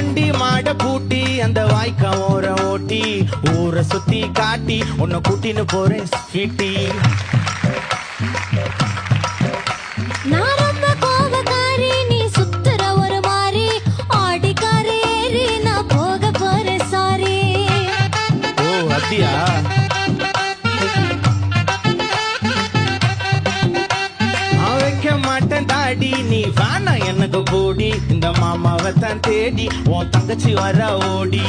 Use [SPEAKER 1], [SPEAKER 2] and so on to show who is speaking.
[SPEAKER 1] வண்டி மாட பூட்டி அந்த வாய்க்கா ஓர ஓட்டி ஊரை சுத்தி காட்டி உன்னை கூட்டின்னு போறேன் ஸ்வீட்டி.
[SPEAKER 2] நான் ரொம்ப கோவக்காரி, நீ சுத்துற ஒரு மாறி, ஆடிக்காரி ஏறி நான் போக போறேன் சாரி.
[SPEAKER 1] ஓ அப்படியா? நான் வைக்க மாட்டேன் தாடி, நீ வேணா எனக்கு போடி, இந்த மாமாவை தான் தேடி உன் தங்கச்சி வர ஓடி.